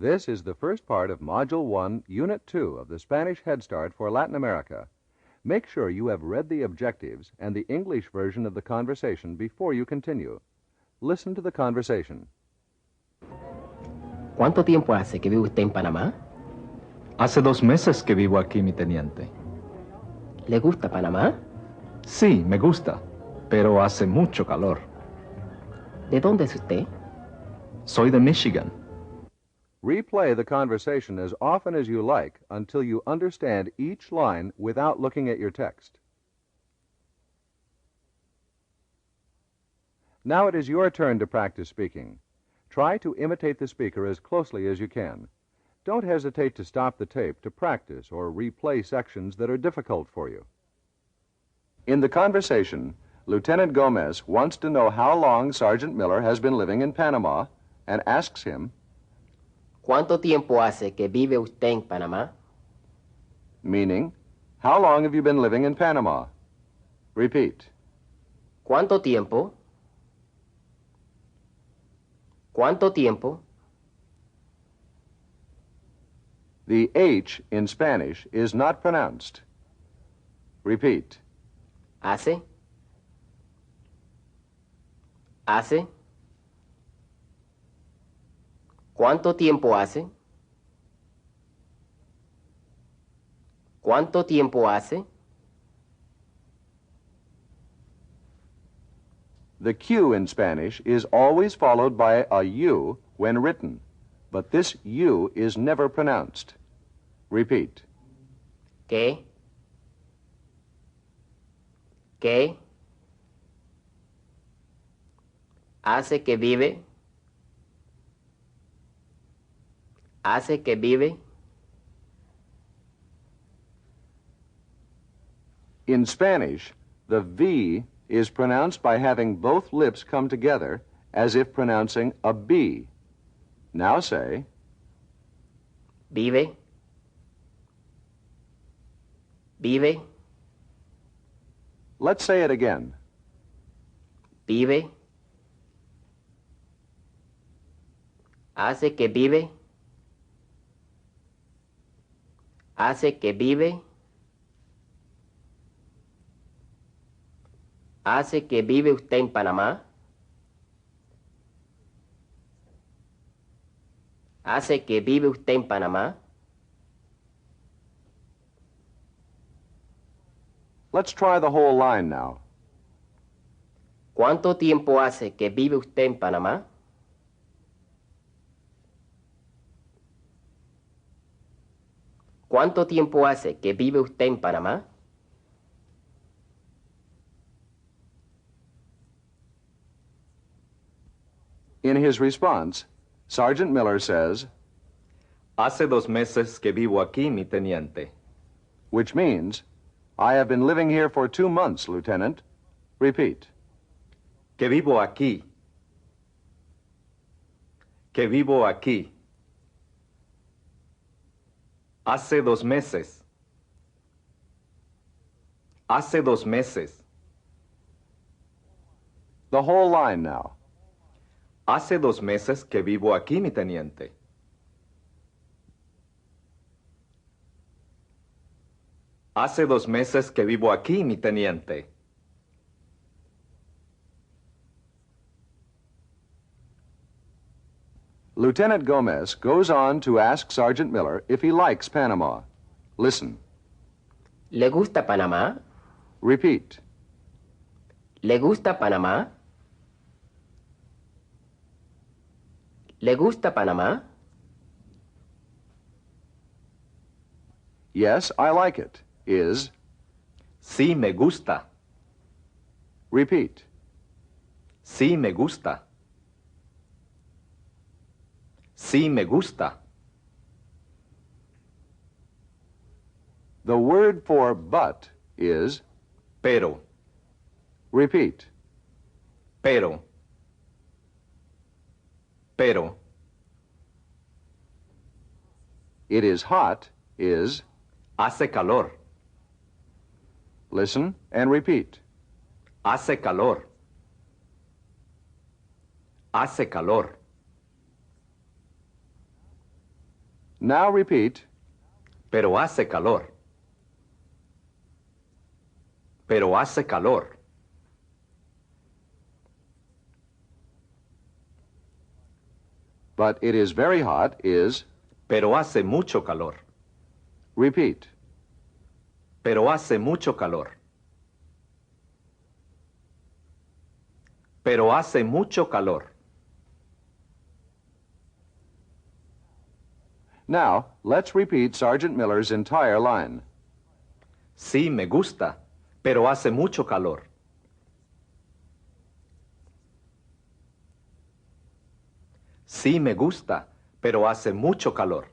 This is the first part of Module 1, Unit 2 of the Spanish Head Start for Latin America. Make sure you have read the objectives and the English version of the conversation before you continue. Listen to the conversation. ¿Cuánto tiempo hace que vive usted en Panamá? Hace 2 meses que vivo aquí, mi teniente. ¿Le gusta Panamá? Sí, me gusta, pero hace mucho calor. ¿De dónde es usted? Soy de Michigan. Replay the conversation as often as you like until you understand each line without looking at your text. Now it is your turn to practice speaking. Try to imitate the speaker as closely as you can. Don't hesitate to stop the tape to practice or replay sections that are difficult for you. In the conversation, Lieutenant Gomez wants to know how long Sergeant Miller has been living in Panama and asks him, ¿Cuánto tiempo hace que vive usted en Panamá? meaning, how long have you been living in Panama? Repeat. ¿Cuánto tiempo? ¿Cuánto tiempo? The H in Spanish is not pronounced. Repeat. ¿Hace? ¿Hace? ¿Cuánto tiempo hace? ¿Cuánto tiempo hace? The Q in Spanish is always followed by a U when written, but this U is never pronounced. Repeat. ¿Qué? ¿Qué? ¿Hace que vive? ¿Hace que vive? In Spanish, the V is pronounced by having both lips come together as if pronouncing a B. Now say, ¿Vive? ¿Vive? let's say it again. ¿Vive? ¿Hace que vive? ¿Hace que vive? ¿Hace que vive usted en Panamá? ¿Hace que vive usted en Panamá? Let's try the whole line now. ¿Cuánto tiempo hace que vive usted en Panamá? ¿Cuánto tiempo hace que vive usted en Panamá? In his response, Sergeant Miller says, Hace 2 meses que vivo aquí, mi teniente. which means, I have been living here for 2 months, Lieutenant. Repeat. Que vivo aquí. Que vivo aquí. Hace 2 meses. Hace 2 meses. The whole line now. Hace 2 meses que vivo aquí, mi teniente. Hace 2 meses que vivo aquí, mi teniente. Lieutenant Gomez goes on to ask Sergeant Miller if he likes Panama. Listen. ¿Le gusta Panamá? Repeat. ¿Le gusta Panamá? ¿Le gusta Panamá? Yes, I like it. Is. Sí, me gusta. Repeat. Sí, me gusta. Sí, me gusta. The word for but is. Pero, Repeat. pero. Pero. It is hot is. Hace calor. Listen and repeat. Hace calor. Hace calor. Now repeat, Pero hace calor. Pero hace calor. but it is very hot is, Pero hace mucho calor. repeat. Pero hace mucho calor. Pero hace mucho calor. Now, let's repeat Sergeant Miller's entire line. Sí, me gusta, pero hace mucho calor. Sí, me gusta, pero hace mucho calor.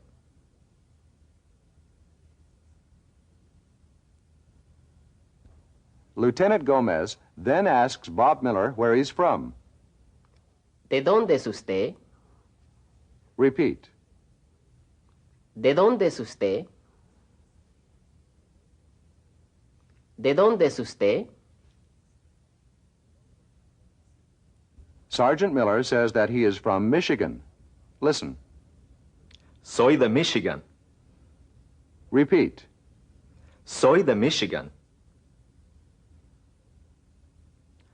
Lieutenant Gomez then asks Bob Miller where he's from. ¿De dónde es usted? Repeat. ¿De dónde es usted? ¿De dónde es usted? Sergeant Miller says that he is from Michigan. Listen. Soy de Michigan. Repeat. Soy de Michigan.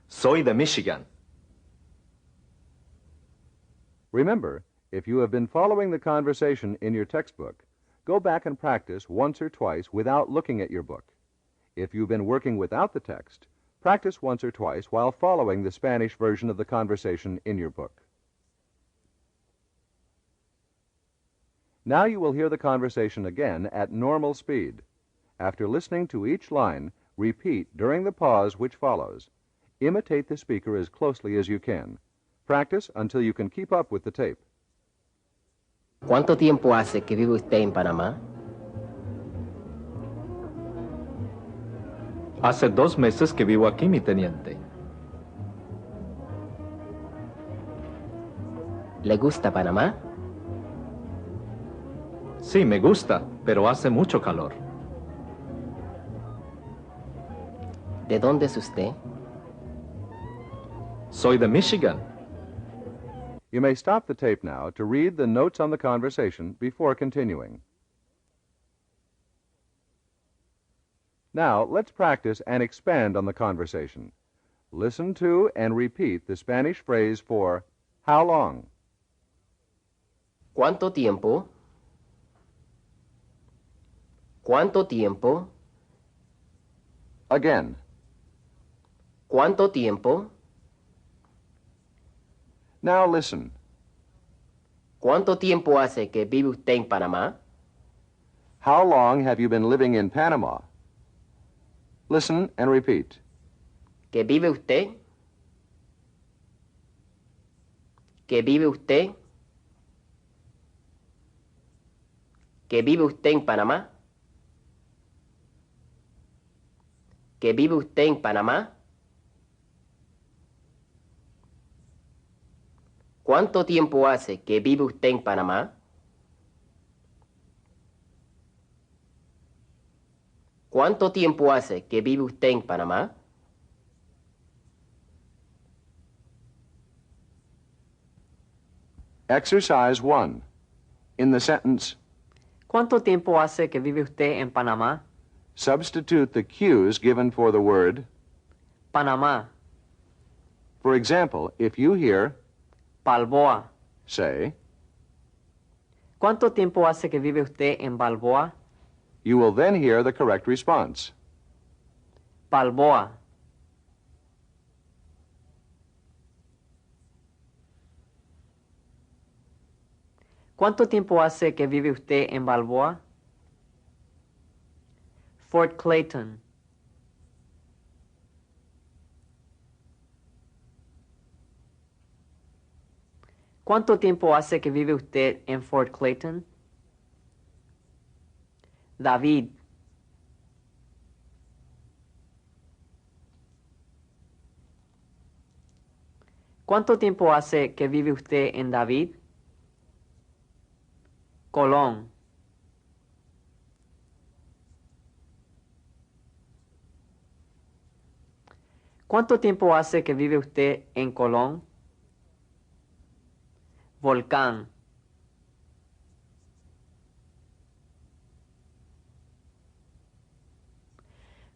Soy de Michigan. Remember, if you have been following the conversation in your textbook, go back and practice once or twice without looking at your book. If you've been working without the text, practice once or twice while following the Spanish version of the conversation in your book. Now you will hear the conversation again at normal speed. After listening to each line, repeat during the pause which follows. Imitate the speaker as closely as you can. Practice until you can keep up with the tape. ¿Cuánto tiempo hace que vive usted en Panamá? Hace 2 meses que vivo aquí, mi teniente. ¿Le gusta Panamá? Sí, me gusta, pero hace mucho calor. ¿De dónde es usted? Soy de Michigan. You may stop the tape now to read the notes on the conversation before continuing. Now, let's practice and expand on the conversation. Listen to and repeat the Spanish phrase for how long. ¿Cuánto tiempo? ¿Cuánto tiempo? Again. ¿Cuánto tiempo? Now listen. ¿Cuánto tiempo hace que vive usted en Panamá? How long have you been living in Panama? Listen and repeat. ¿Que vive usted? ¿Que vive usted? ¿Que vive usted en Panamá? ¿Que vive usted en Panamá? ¿Cuánto tiempo hace que vive usted en Panamá? ¿Cuánto tiempo hace que vive usted en Panamá? Exercise 1. In the sentence, ¿Cuánto tiempo hace que vive usted en Panamá? substitute the cues given for the word. Panamá, For example, if you hear, Balboa. say, ¿Cuánto tiempo hace que vive usted en Balboa? you will then hear the correct response. Balboa. ¿Cuánto tiempo hace que vive usted en Balboa? Fort Clayton. ¿Cuánto tiempo hace que vive usted en Fort Clayton? David. ¿Cuánto tiempo hace que vive usted en David? Colón. ¿Cuánto tiempo hace que vive usted en Colón? Volcán.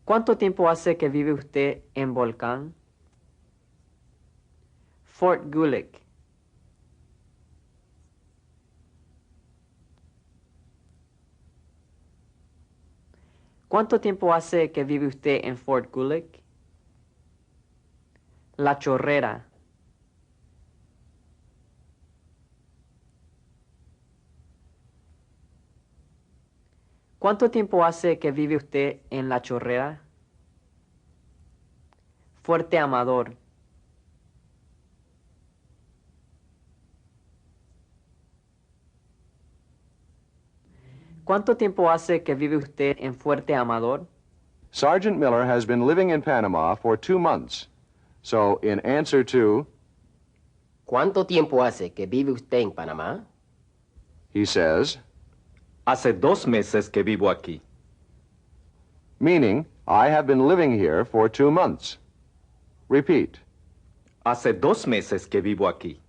¿Cuánto tiempo hace que vive usted en Volcán? Fort Gulick. ¿Cuánto tiempo hace que vive usted en Fort Gulick? La Chorrera. ¿Cuánto tiempo hace que vive usted en La Chorrera? Fuerte Amador. ¿Cuánto tiempo hace que vive usted en Fuerte Amador? Sergeant Miller has been living in Panama for 2 months. So, in answer to, ¿Cuánto tiempo hace que vive usted en Panamá? he says, Hace 2 meses que vivo aquí. meaning, I have been living here for 2 months. Repeat. Hace 2 meses que vivo aquí.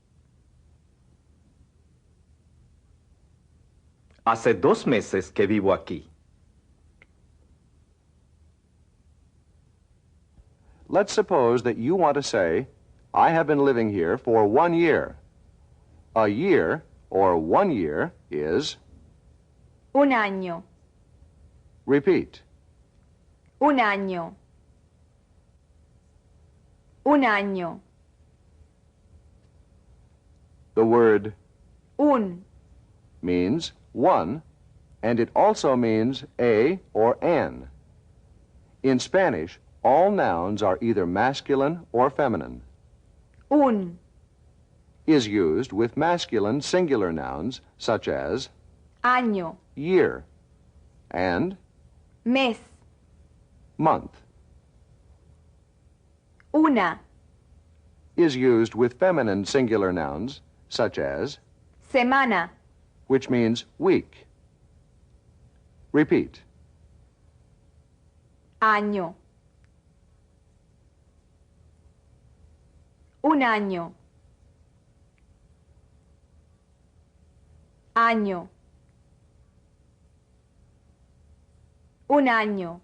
Hace 2 meses que vivo aquí. Let's suppose that you want to say, I have been living here for 1 year. A year, or 1 year, is, Un año. repeat. Un año. Un año. The word Un. means one, and it also means a or an. In Spanish, all nouns are either masculine or feminine. Un. Is used with masculine singular nouns such as Año. year and Mes. month. Una. Is used with feminine singular nouns such as, Semana. which means week. Repeat. Año. Un año. Año. Un año.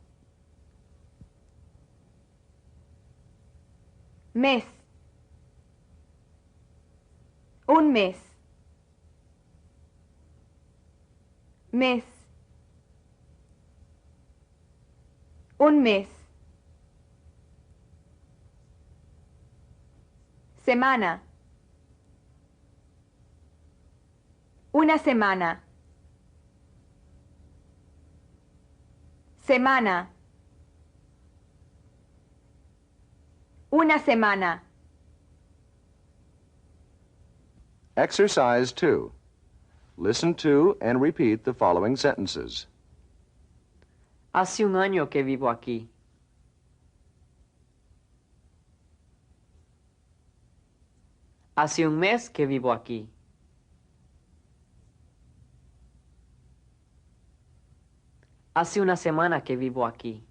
Mes. Un mes. Mes. Un mes. Semana. Una semana. Semana. Una semana. Exercise 2. Listen to and repeat the following sentences. Hace un año que vivo aquí. Hace un mes que vivo aquí. Hace una semana que vivo aquí.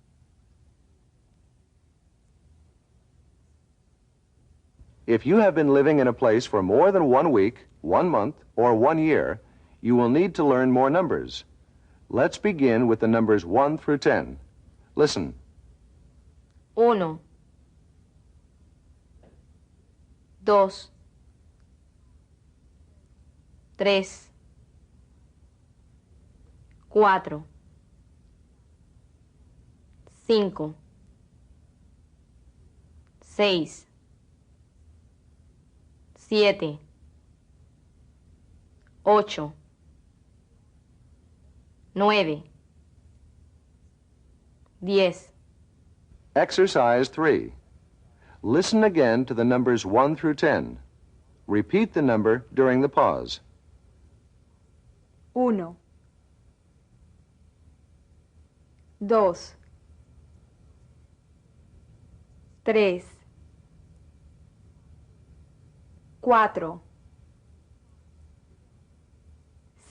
If you have been living in a place for more than 1 week, 1 month, or 1 year, you will need to learn more numbers. Let's begin with the numbers 1 through 10. Listen. 1, 2, 3, 4, 5, 6, 7, 8, 9, 10. Exercise 3. Listen again to the numbers 1 through 10. Repeat the number during the pause. 1, 2, 3, 4,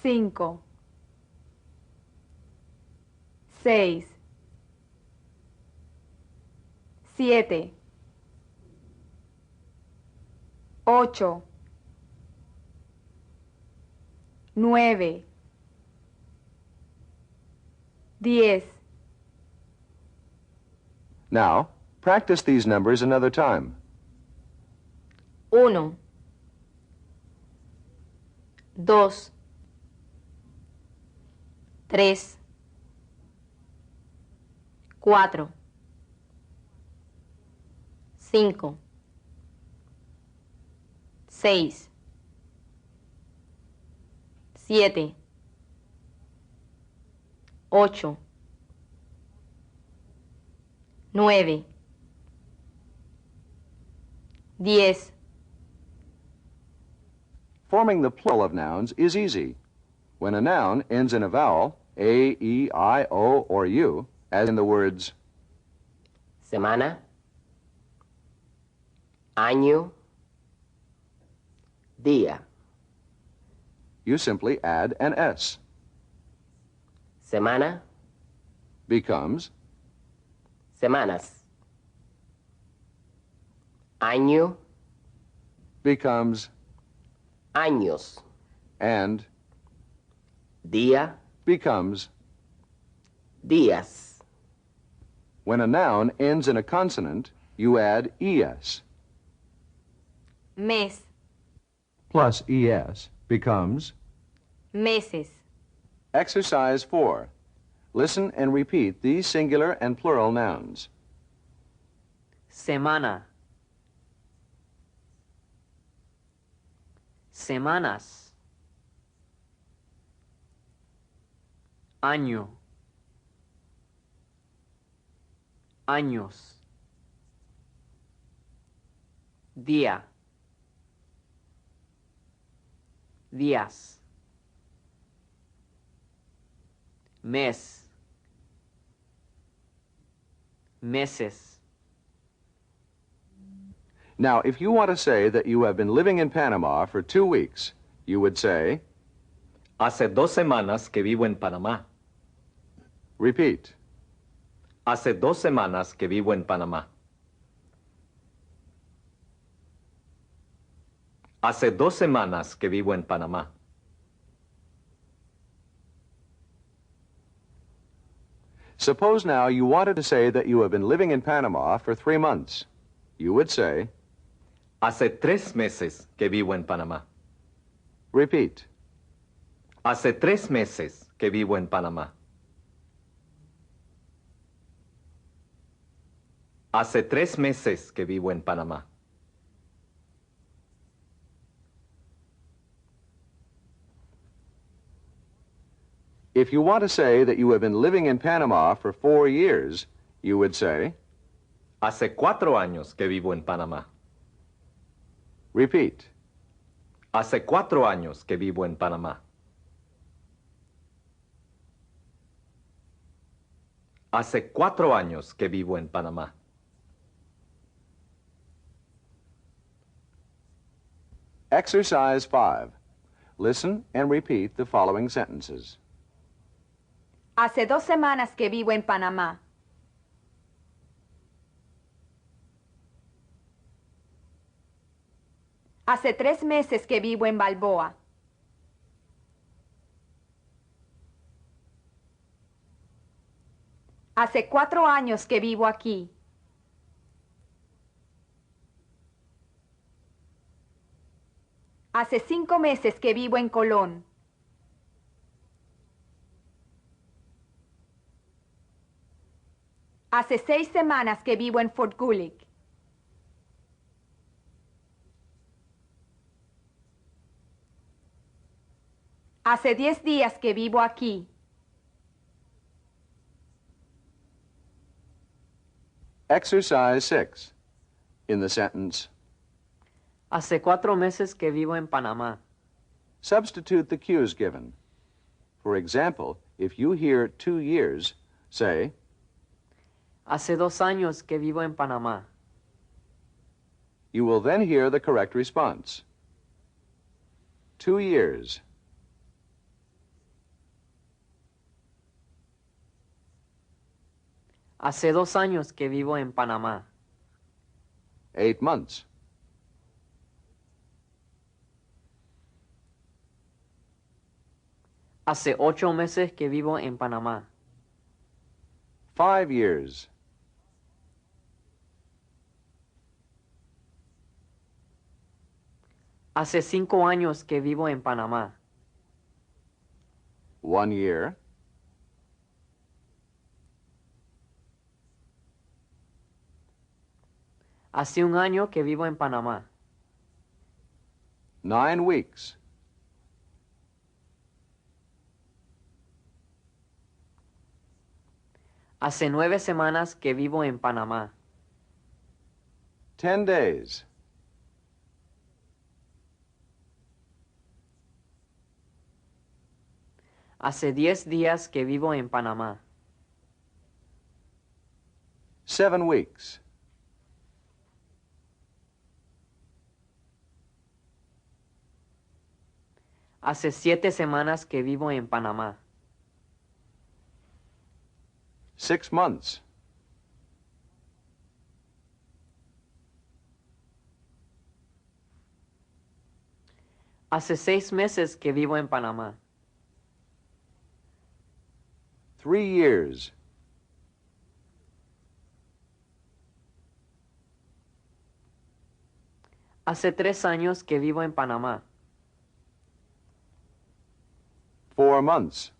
5, 6, 7, 8, 9, 10, Now, practice these numbers another time. 1, 2, 3, 4, 5, 6, 7, 8, 9, 10. Forming the plural of nouns is easy. When a noun ends in a vowel, A, E, I, O, or U, as in the words semana, año, día, you simply add an S. semana, Becomes semanas, año, becomes años, and día, becomes. días, When a noun ends in a consonant, you add ES. Mes, Plus ES becomes. meses. Exercise 4. Listen and repeat these singular and plural nouns. Semana. Semanas. Año. Años. Día. Días. Mes. Meses. Now, if you want to say that you have been living in Panama for 2 weeks, you would say, Hace 2 semanas que vivo en Panamá. repeat. Hace 2 semanas que vivo en Panamá. Hace 2 semanas que vivo en Panamá. Suppose now you wanted to say that you have been living in Panama for 3 months. You would say, Hace 3 meses que vivo en Panamá. repeat. Hace 3 meses que vivo en Panamá. Hace 3 meses que vivo en Panamá. If you want to say that you have been living in Panama for 4 years, you would say, Hace 4 años que vivo en Panamá. repeat. Hace 4 años que vivo en Panamá. Hace 4 años que vivo en Panamá. Exercise 5. Listen and repeat the following sentences. Hace 2 semanas que vivo en Panamá. Hace 3 meses que vivo en Balboa. Hace 4 años que vivo aquí. Hace 5 meses que vivo en Colón. Hace 6 semanas que vivo en Fort Gulick. Hace 10 días que vivo aquí. Exercise 6. In the sentence, Hace 4 meses que vivo en Panamá. substitute the cues given. For example, if you hear 2 years, say, Hace 2 años que vivo en Panamá. you will then hear the correct response. 2 years. Hace 2 años que vivo en Panamá. 8 months. Hace 8 meses que vivo en Panamá. 5 years. Hace 5 años que vivo en Panamá. 1 year. Hace 1 año que vivo en Panamá. 9 weeks. Hace 9 semanas que vivo en Panamá. 10 days. Hace 10 días que vivo en Panamá. 7 weeks. Hace 7 semanas que vivo en Panamá. 6 months. Hace 6 meses que vivo en Panamá. 3 years. Hace 3 años que vivo en Panamá. 4 months.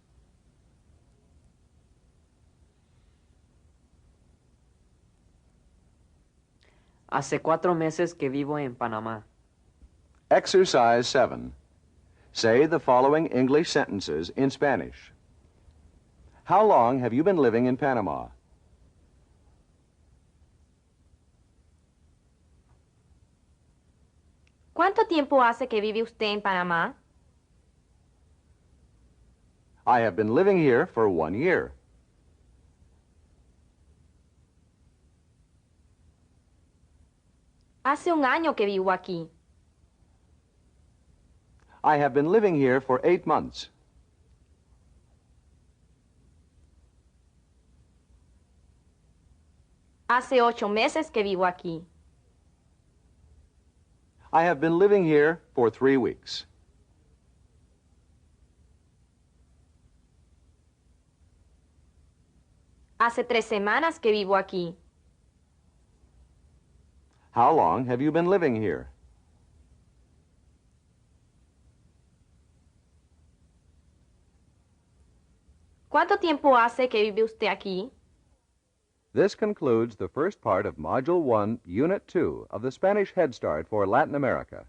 Hace 4 meses que vivo en Panamá. Exercise 7. Say the following English sentences in Spanish. How long have you been living in Panama? ¿Cuánto tiempo hace que vive usted en Panamá? I have been living here for 1 year. Hace 1 año que vivo aquí. I have been living here for 8 months. Hace 8 meses que vivo aquí. I have been living here for 3 weeks. Hace 3 semanas que vivo aquí. How long have you been living here? ¿Cuánto tiempo hace que vive usted aquí? This concludes the first part of Module 1, Unit 2 of the Spanish Head Start for Latin America.